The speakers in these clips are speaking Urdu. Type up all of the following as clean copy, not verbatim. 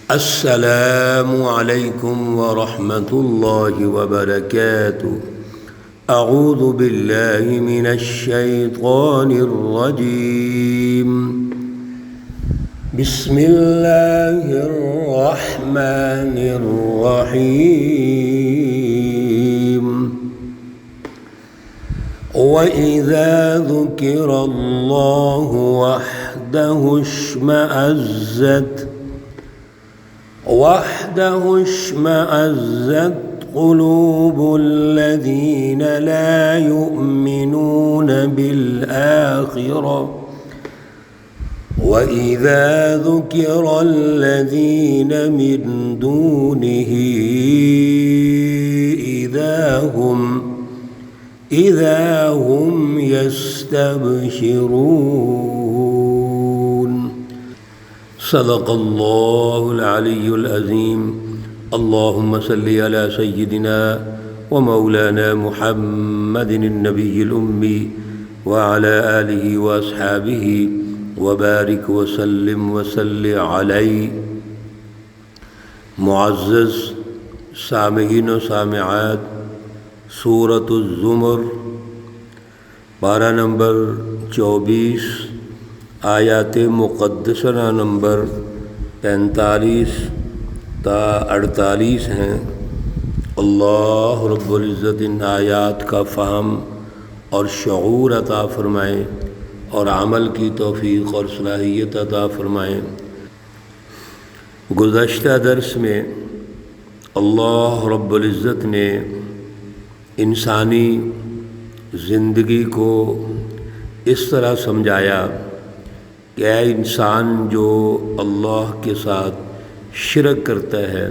السلام علیکم ورحمۃ اللہ وبرکاتہ۔ اعوذ باللہ من الشیطان الرجیم، بسم اللہ الرحمن الرحیم۔ وَإِذَا ذُكِرَ اللَّهُ وَحْدَهُ اشْمَأَزَّتْ قُلُوبُ الَّذِينَ لَا يُؤْمِنُونَ بِالْآخِرَةِ وَإِذَا ذُكِرَ الَّذِينَ مِن دُونِهِ إِذَا هُمْ يَسْتَبْشِرُونَ۔ صدق اللہ العلی العظیم۔ اللہم صلی علی سیدنا و مولانا محمد النبی الامی وعلی آلہ واصحابہ وبارک وسلم وصلی علیہ۔ معزز سامعین و سامعات، سورۃ الزمر پارہ نمبر 24 آیات مقدسہ نمبر 45 تا 48 ہیں۔ اللہ رب العزت ان آیات کا فہم اور شعور عطا فرمائیں اور عمل کی توفیق اور صلاحیت عطا فرمائیں۔ گزشتہ درس میں اللہ رب العزت نے انسانی زندگی کو اس طرح سمجھایا کہ اے انسان جو اللہ کے ساتھ شرک کرتا ہے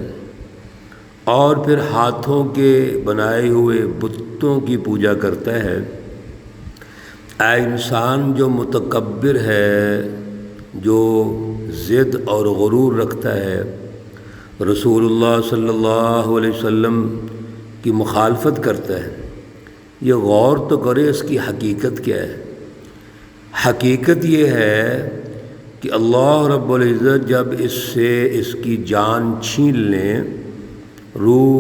اور پھر ہاتھوں کے بنائے ہوئے بتوں کی پوجا کرتا ہے، اے انسان جو متکبر ہے، جو ضد اور غرور رکھتا ہے، رسول اللہ صلی اللہ علیہ وسلم کی مخالفت کرتا ہے، یہ غور تو کرے اس کی حقیقت کیا ہے۔ حقیقت یہ ہے کہ اللہ رب العزت جب اس سے اس کی جان چھین لیں، روح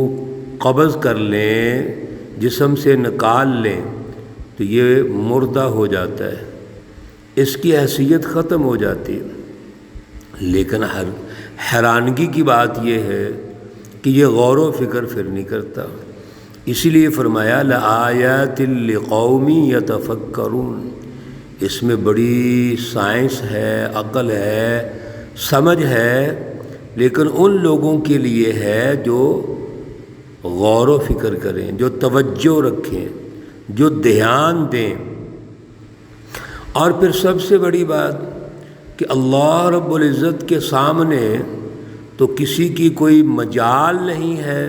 قبض کر لیں، جسم سے نکال لیں، تو یہ مردہ ہو جاتا ہے، اس کی حیثیت ختم ہو جاتی ہے۔ لیکن حیرانگی کی بات یہ ہے کہ یہ غور و فکر پھر نہیں کرتا۔ اسی لیے فرمایا لآیات لقوم یتفکرون، اس میں بڑی سائنس ہے، عقل ہے، سمجھ ہے، لیکن ان لوگوں کے لیے ہے جو غور و فکر کریں، جو توجہ رکھیں، جو دھیان دیں۔ اور پھر سب سے بڑی بات کہ اللہ رب العزت کے سامنے تو کسی کی کوئی مجال نہیں ہے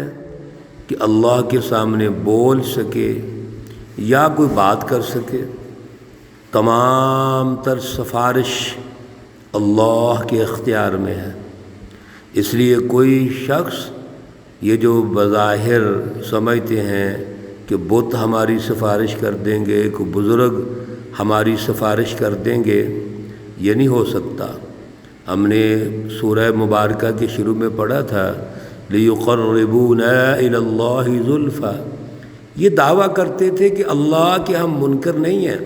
کہ اللہ کے سامنے بول سکے یا کوئی بات کر سکے۔ تمام تر سفارش اللہ کے اختیار میں ہے۔ اس لیے کوئی شخص یہ جو بظاہر سمجھتے ہیں کہ بت ہماری سفارش کر دیں گے، کوئی بزرگ ہماری سفارش کر دیں گے، یہ نہیں ہو سکتا۔ ہم نے سورہ مبارکہ کے شروع میں پڑھا تھا لِيُقَرِّبُونَا إِلَى اللَّهِ زُلْفَىٰ، یہ دعویٰ کرتے تھے کہ اللہ کے ہم منکر نہیں ہیں،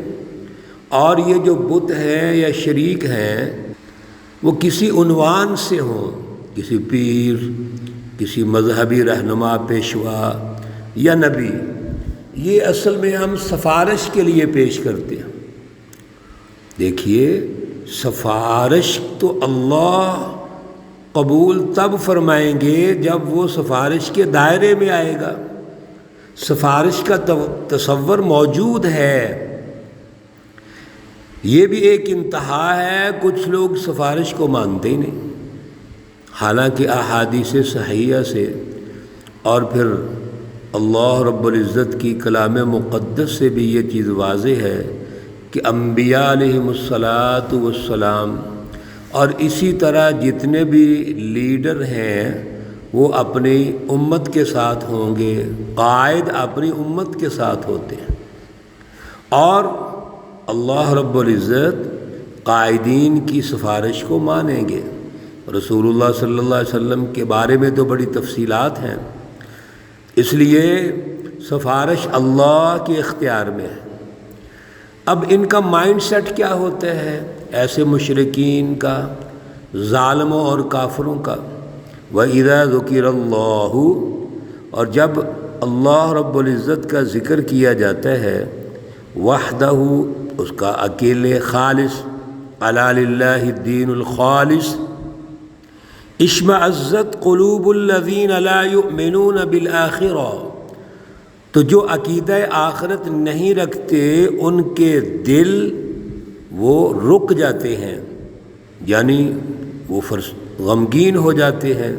اور یہ جو بت ہیں یا شریک ہیں وہ کسی عنوان سے ہوں، کسی پیر، کسی مذہبی رہنما، پیشوا یا نبی، یہ اصل میں ہم سفارش کے لیے پیش کرتے ہیں۔ دیکھیے، سفارش تو اللہ قبول تب فرمائیں گے جب وہ سفارش کے دائرے میں آئے گا۔ سفارش کا تصور موجود ہے، یہ بھی ایک انتہا ہے۔ کچھ لوگ سفارش کو مانتے ہی نہیں، حالانکہ احادیث صحیحہ سے اور پھر اللہ رب العزت کی کلام مقدس سے بھی یہ چیز واضح ہے کہ انبیاء علیہم الصلاۃ والسلام اور اسی طرح جتنے بھی لیڈر ہیں وہ اپنی امت کے ساتھ ہوں گے، قائد اپنی امت کے ساتھ ہوتے ہیں، اور اللہ رب العزت قائدین کی سفارش کو مانیں گے۔ رسول اللہ صلی اللہ علیہ وسلم کے بارے میں تو بڑی تفصیلات ہیں، اس لیے سفارش اللہ کے اختیار میں ہے۔ اب ان کا مائنڈ سیٹ کیا ہوتا ہے ایسے مشرکین کا، ظالموں اور کافروں کا؟ وَإِذَا ذُكِرَ اللَّهُ، اور جب اللہ رب العزت کا ذکر کیا جاتا ہے، وحدہ، اس کا اکیلے، خالص، الا للہ الدین الخالص، اشمئزت قلوب الذین لا یؤمنون بالآخرہ، تو جو عقیدہ آخرت نہیں رکھتے ان کے دل وہ رک جاتے ہیں، یعنی وہ غمگین ہو جاتے ہیں،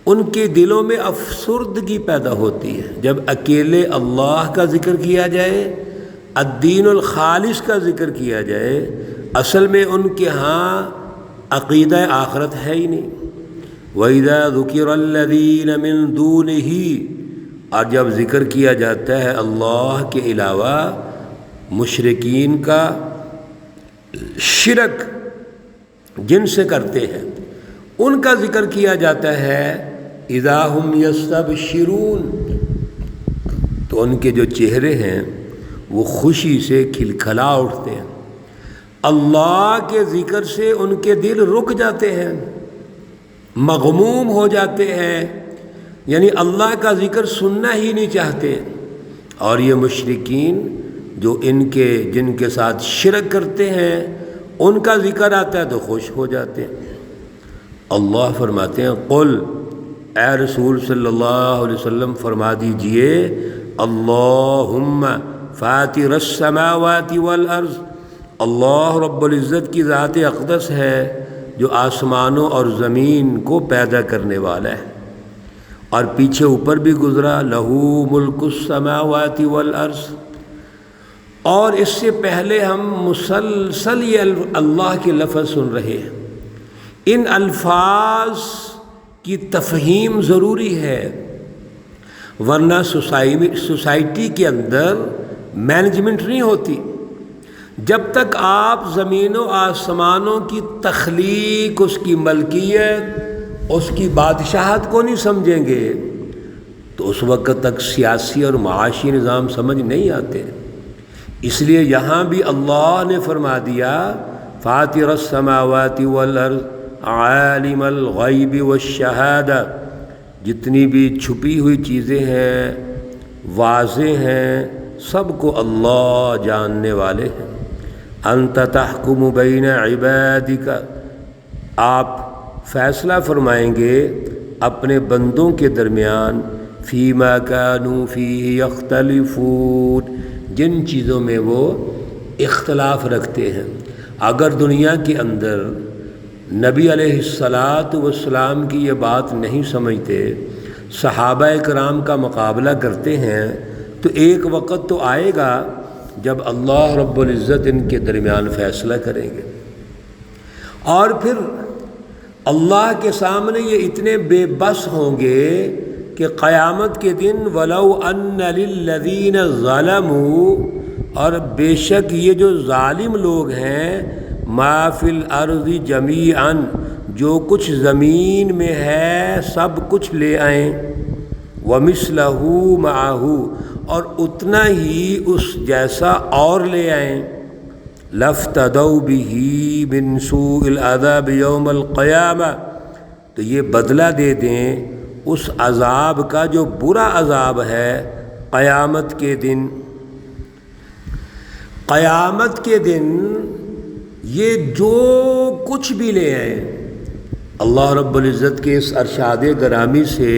ان کے دلوں میں افسردگی پیدا ہوتی ہے۔ جب اکیلے اللہ کا ذکر کیا جائے، الدین الخالص کا ذکر کیا جائے، اصل میں ان کے ہاں عقیدہ آخرت ہے ہی نہیں۔ وَإِذَا ذُكِرَ الَّذِينَ مِن دُونِهِ، اور جب ذکر کیا جاتا ہے اللہ کے علاوہ مشرکین کا، شرک جن سے کرتے ہیں ان کا ذکر کیا جاتا ہے، اذا ہم یستبشرون، تو ان کے جو چہرے ہیں وہ خوشی سے کھلکھلا اٹھتے ہیں۔ اللہ کے ذکر سے ان کے دل رک جاتے ہیں، مغموم ہو جاتے ہیں، یعنی اللہ کا ذکر سننا ہی نہیں چاہتے۔ اور یہ مشرکین جو جن کے ساتھ شرک کرتے ہیں، ان کا ذکر آتا ہے تو خوش ہو جاتے ہیں۔ اللہ فرماتے ہیں، قل، اے رسول صلی اللہ علیہ وسلم فرما دیجئے، اللہم فاطر السماوات والارض، اللہ رب العزت کی ذات اقدس ہے جو آسمانوں اور زمین کو پیدا کرنے والا ہے۔ اور پیچھے اوپر بھی گزرا، لہو ملک السماوات والارض، اور اس سے پہلے ہم مسلسل یہ اللہ کے لفظ سن رہے ہیں۔ ان الفاظ کی تفہیم ضروری ہے، ورنہ سوسائٹی کے اندر مینجمنٹ نہیں ہوتی۔ جب تک آپ زمین و آسمانوں کی تخلیق، اس کی ملکیت، اس کی بادشاہت کو نہیں سمجھیں گے تو اس وقت تک سیاسی اور معاشی نظام سمجھ نہیں آتے۔ اس لیے یہاں بھی اللہ نے فرما دیا، فاطر السماوات والارض عالم الغیب والشہادہ، جتنی بھی چھپی ہوئی چیزیں ہیں، واضح ہیں، سب کو اللہ جاننے والے ہیں۔ انت تحکم بین عبادک، آپ فیصلہ فرمائیں گے اپنے بندوں کے درمیان، فیما کانوا فیہ یختلفون، جن چیزوں میں وہ اختلاف رکھتے ہیں۔ اگر دنیا کے اندر نبی علیہ السلام کی یہ بات نہیں سمجھتے، صحابہ کرام کا مقابلہ کرتے ہیں، تو ایک وقت تو آئے گا جب اللہ رب العزت ان کے درمیان فیصلہ کریں گے، اور پھر اللہ کے سامنے یہ اتنے بے بس ہوں گے کہ قیامت کے دن وَلَوْ أَنَّ لِلَّذِينَ ظَلَمُوا، اور بے شک یہ جو ظالم لوگ ہیں، مَا فِي الْأَرْضِ جَمِيعًا، جو کچھ زمین میں ہے سب کچھ لے آئیں، وَمِثْلَهُ مَعَهُ، اور اتنا ہی اس جیسا اور لے آئیں، لَافْتَدَوْا بِهِ مِنْ سُوءِ الْعَذَابِ يَوْمَ الْقِيَامَةِ، تو یہ بدلہ دے دیں اس عذاب کا جو برا عذاب ہے قیامت کے دن۔ قیامت کے دن یہ جو کچھ بھی لے آئیں، اللہ رب العزت کے اس ارشاد گرامی سے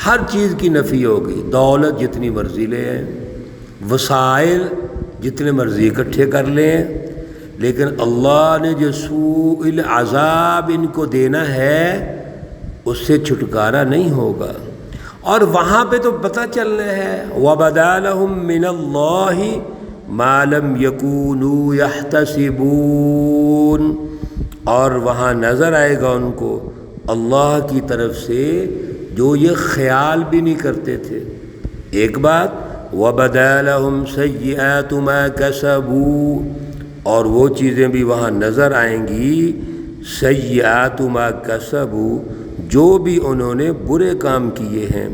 ہر چیز کی نفی ہو گئی۔ دولت جتنی مرضی لے آئیں، وسائل جتنے مرضی اکٹھے کر لیں، لیکن اللہ نے جو سوء العذاب ان کو دینا ہے اس سے چھٹکارا نہیں ہوگا۔ اور وہاں پہ تو پتہ چلنا ہے، وَبَدَا لَهُم مِّنَ اللَّهِ مَا لَمْ يَكُونُوا يَحْتَسِبُونَ، اور وہاں نظر آئے گا ان کو اللہ کی طرف سے جو یہ خیال بھی نہیں کرتے تھے۔ ایک بات، وَبَدَا لَهُمْ سَيِّئَاتُ مَا كَسَبُوا، اور وہ چیزیں بھی وہاں نظر آئیں گی سیئات ما کسبوا، جو بھی انہوں نے برے کام کیے ہیں،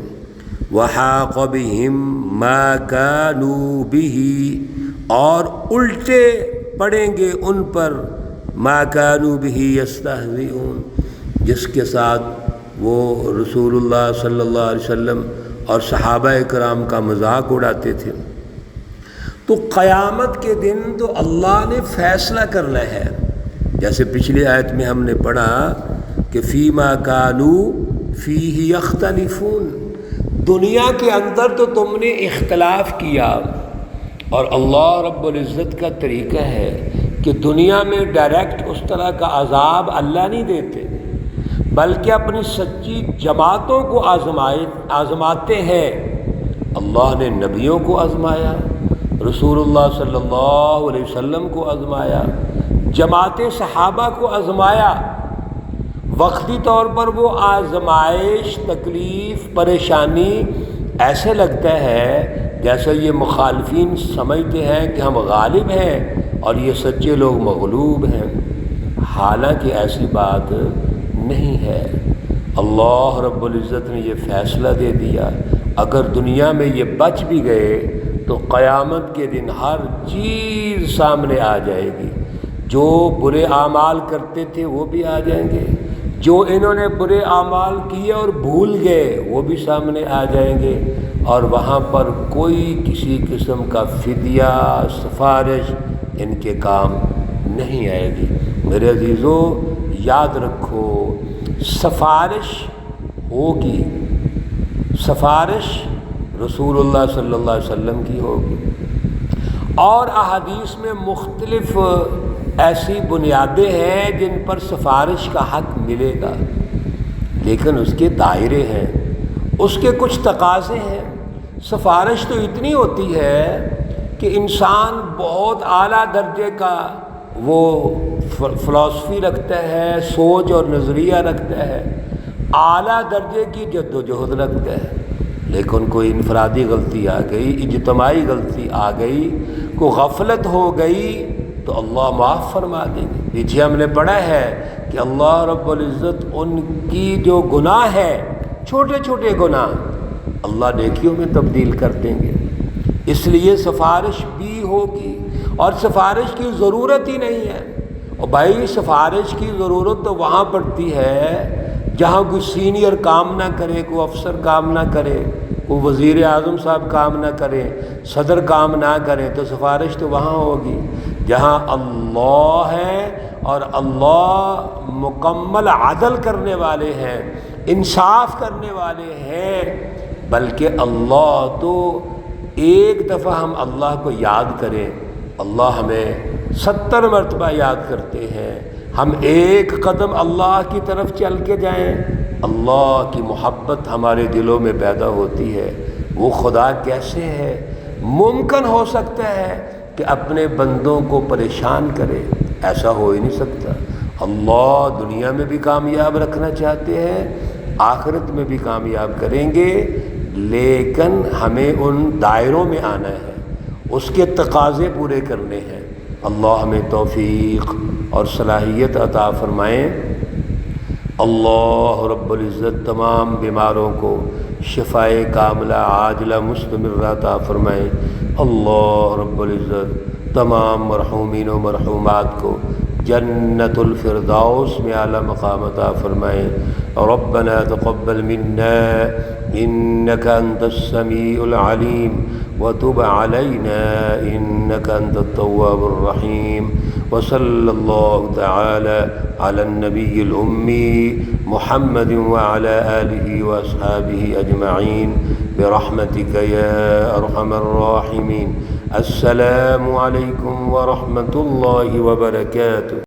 وحاق بہم ما کانوا بہ، اور الٹے پڑیں گے ان پر ما کانوا بہ یستہزئون، جس کے ساتھ وہ رسول اللہ صلی اللہ علیہ وسلم اور صحابہ کرام کا مذاق اڑاتے تھے۔ تو قیامت کے دن تو اللہ نے فیصلہ کرنا ہے، جیسے پچھلی آیت میں ہم نے پڑھا کہ فیما کانوا فیہ یختلفون، دنیا کے اندر تو تم نے اختلاف کیا، اور اللہ رب العزت کا طریقہ ہے کہ دنیا میں ڈائریکٹ اس طرح کا عذاب اللہ نہیں دیتے، بلکہ اپنی سچی جماعتوں کو آزماتے ہیں۔ اللہ نے نبیوں کو آزمایا، رسول اللہ صلی اللہ علیہ وسلم کو آزمایا، جماعت صحابہ کو آزمایا۔ وقتی طور پر وہ آزمائش، تکلیف، پریشانی ایسے لگتا ہے جیسے یہ مخالفین سمجھتے ہیں کہ ہم غالب ہیں اور یہ سچے لوگ مغلوب ہیں، حالانکہ ایسی بات نہیں ہے۔ اللہ رب العزت نے یہ فیصلہ دے دیا، اگر دنیا میں یہ بچ بھی گئے تو قیامت کے دن ہر چیز سامنے آ جائے گی۔ جو برے اعمال کرتے تھے وہ بھی آ جائیں گے، جو انہوں نے برے اعمال کیے اور بھول گئے وہ بھی سامنے آ جائیں گے، اور وہاں پر کوئی کسی قسم کا فدیہ، سفارش ان کے کام نہیں آئے گی۔ میرے عزیزو، یاد رکھو، سفارش ہوگی، سفارش رسول اللہ صلی اللہ علیہ وسلم کی ہوگی، اور احادیث میں مختلف ایسی بنیادیں ہیں جن پر سفارش کا حق ملے گا، لیکن اس کے دائرے ہیں، اس کے کچھ تقاضے ہیں۔ سفارش تو اتنی ہوتی ہے کہ انسان بہت اعلیٰ درجے کا وہ فلسفی رکھتا ہے، سوچ اور نظریہ رکھتا ہے، اعلیٰ درجے کی جد و جہد رکھتا ہے، لیکن کوئی انفرادی غلطی آ گئی، اجتماعی غلطی آ گئی، کوئی غفلت ہو گئی تو اللہ معاف فرما دیں گے۔ پیچھے ہم نے پڑھا ہے کہ اللہ رب العزت ان کی جو گناہ ہے، چھوٹے چھوٹے گناہ، اللہ نیکیوں میں تبدیل کر دیں گے۔ اس لیے سفارش بھی ہوگی، اور سفارش کی ضرورت ہی نہیں ہے۔ اور بھائی، سفارش کی ضرورت تو وہاں پڑتی ہے جہاں کوئی سینئر کام نہ کرے، کوئی افسر کام نہ کرے، کوئی وزیر اعظم صاحب کام نہ کرے، صدر کام نہ کرے، تو سفارش تو وہاں ہوگی جہاں اللہ ہے اور اللہ مکمل عدل کرنے والے ہیں، انصاف کرنے والے ہیں۔ بلکہ اللہ تو ایک دفعہ ہم اللہ کو یاد کریں، اللہ ہمیں 70 مرتبہ یاد کرتے ہیں۔ ہم ایک قدم اللہ کی طرف چل کے جائیں، اللہ کی محبت ہمارے دلوں میں پیدا ہوتی ہے۔ وہ خدا کیسے ہے؟ ممکن ہو سکتا ہے کہ اپنے بندوں کو پریشان کرے؟ ایسا ہو ہی نہیں سکتا۔ اللہ دنیا میں بھی کامیاب رکھنا چاہتے ہیں، آخرت میں بھی کامیاب کریں گے، لیکن ہمیں ان دائروں میں آنا ہے، اس کے تقاضے پورے کرنے ہیں۔ اللہ ہمیں توفیق اور صلاحیت عطا فرمائیں۔ اللہ رب العزت تمام بیماروں کو شفائے کاملہ عاجلہ مستمرہ عطا فرمائیں۔ اللہ رب العزت تمام مرحومین و مرحومات کو جنت الفردوس میں اعلیٰ مقام عطا فرمائیں۔ ربنا تقبل منا انك انت السميع العليم وتب علينا انك انت التواب الرحيم، وصلى الله تعالى على النبي الأمي محمد وعلى آله وأصحابه أجمعين برحمتك يا أرحم الراحمين۔ السلام عليكم ورحمة الله وبركاته۔